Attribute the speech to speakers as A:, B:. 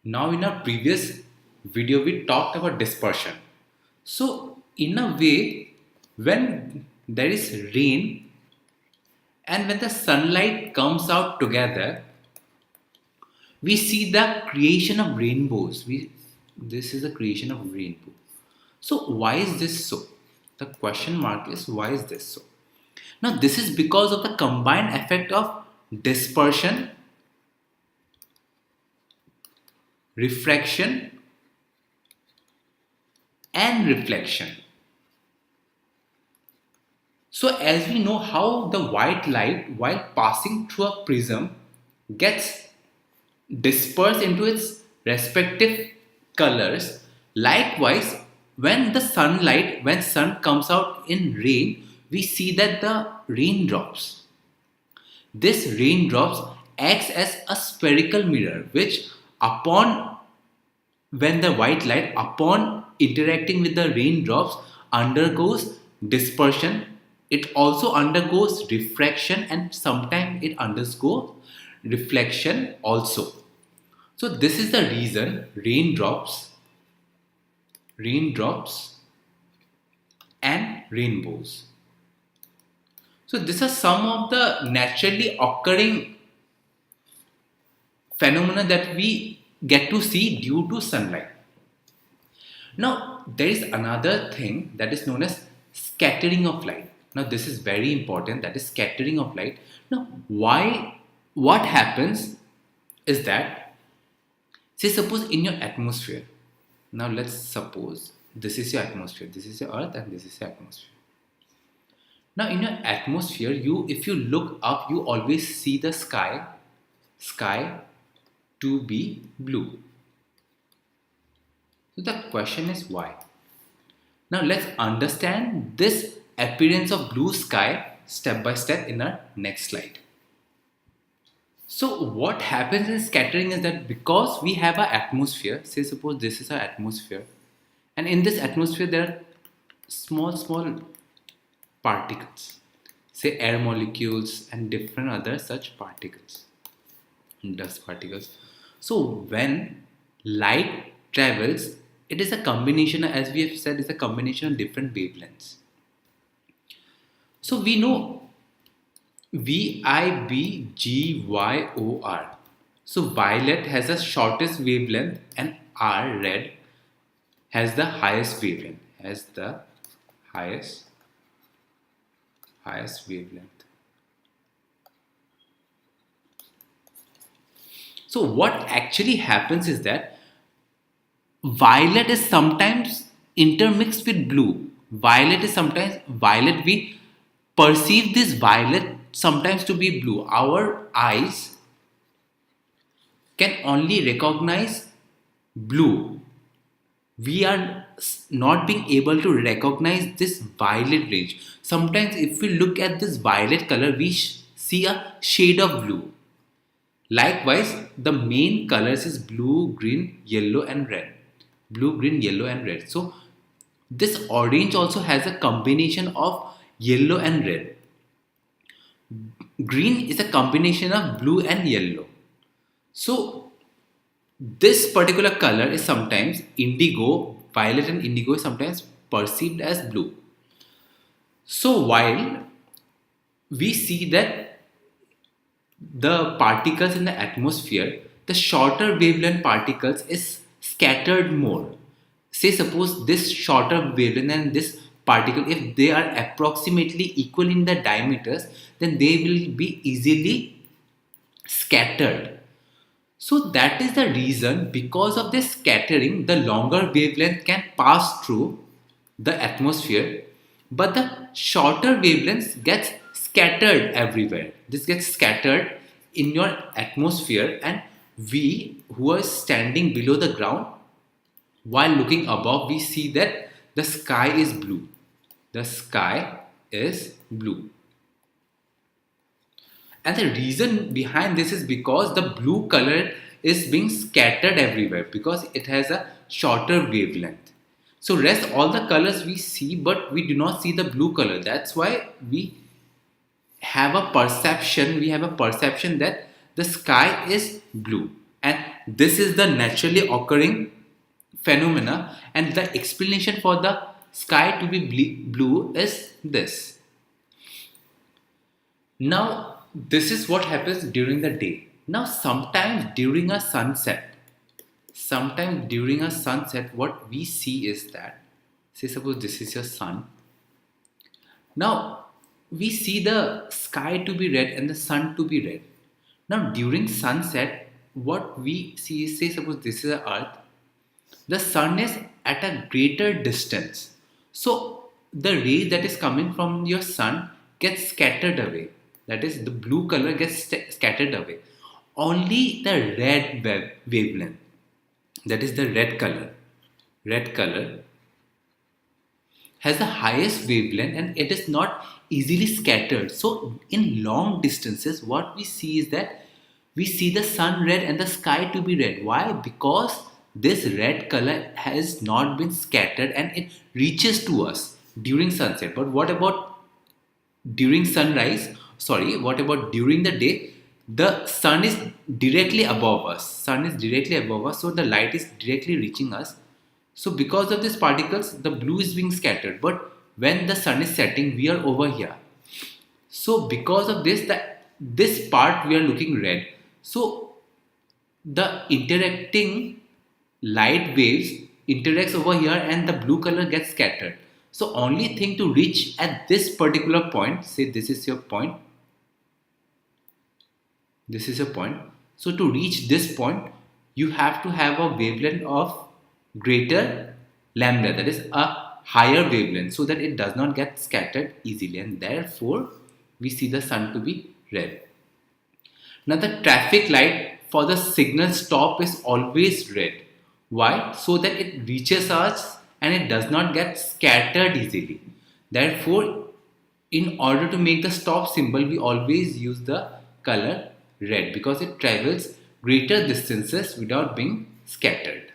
A: Now in our previous video we talked about dispersion. So in a way, when there is rain and when the sunlight comes out together, we see the creation of rainbows. This is the creation of rainbow. So why is this so? The question mark is, why is this so? Now this is because of the combined effect of dispersion, refraction and reflection. So as we know how the white light while passing through a prism gets dispersed into its respective colors, likewise when sun comes out in rain, we see that the raindrops acts as a spherical mirror which upon when the white light upon interacting with the raindrops undergoes dispersion, it also undergoes refraction and sometimes it undergoes reflection also. So this is the reason raindrops and rainbows. So these are some of the naturally occurring phenomena that we get to see due to sunlight. Now there is another thing that is known as scattering of light. Now this is very important, that is scattering of light. Now what happens is that, say suppose in your atmosphere, now let's suppose this is your atmosphere, this is your earth and this is your atmosphere. Now in your atmosphere, if you look up, you always see the sky to be blue. So the question is why? Now let's understand this appearance of blue sky step by step in our next slide. So what happens in scattering is that because we have an atmosphere, say suppose this is our atmosphere, and in this atmosphere there are small particles, say air molecules and different other such particles, dust particles. So when light travels, it is a combination, as we have said, it's a combination of different wavelengths. So we know VIBGYOR. So violet has the shortest wavelength and R, red, has the highest wavelength, highest wavelength. So what actually happens is that violet is sometimes intermixed with blue. Violet, we perceive this violet sometimes to be blue. Our eyes can only recognize blue. We are not being able to recognize this violet range. Sometimes if we look at this violet color, we see a shade of blue. Likewise, the main colors is blue, green, yellow and red. Blue, green, yellow and red. So this orange also has a combination of yellow and red. Green is a combination of blue and yellow. So this particular color is sometimes indigo, violet and indigo is sometimes perceived as blue. So while we see that the particles in the atmosphere, the shorter wavelength particles is scattered more. Say suppose this shorter wavelength and this particle, if they are approximately equal in the diameters, then they will be easily scattered. So that is the reason, because of this scattering, the longer wavelength can pass through the atmosphere, but the shorter wavelengths gets scattered everywhere. This gets scattered in your atmosphere, and we who are standing below the ground, while looking above, we see that the sky is blue. The sky is blue. And the reason behind this is because the blue color is being scattered everywhere because it has a shorter wavelength. So rest all the colors we see, but we do not see the blue color. That's why we have a perception that the sky is blue. And this is the naturally occurring phenomena, and the explanation for the sky to be blue is this. Now, this is what happens during the day. Now, sometimes during a sunset, what we see is that, say, suppose this is your sun. Now, we see the sky to be red and the sun to be red. Now, during sunset, what we see is, say, suppose this is the earth, the sun is at a greater distance. So, the rays that is coming from your sun gets scattered away. That is, the blue color gets scattered away. Only the red wavelength, that is the red color has the highest wavelength and it is not easily scattered. So in long distances, what we see is that we see the sun red and the sky to be red. Why? Because this red color has not been scattered and it reaches to us during sunset. But what about during sunrise? What about during the day? The sun is directly above us. So the light is directly reaching us. So because of these particles, the blue is being scattered. But when the sun is setting, we are over here. So because of this, this part we are looking red. So the interacting light waves interacts over here and the blue color gets scattered. So only thing to reach at this particular point, say this is your point. This is a point. So to reach this point, you have to have a wavelength of greater lambda, that is a higher wavelength, so that it does not get scattered easily, and therefore we see the sun to be red. Now the traffic light for the signal stop is always red. Why? So that it reaches us and it does not get scattered easily. Therefore, in order to make the stop symbol, we always use the color red because it travels greater distances without being scattered.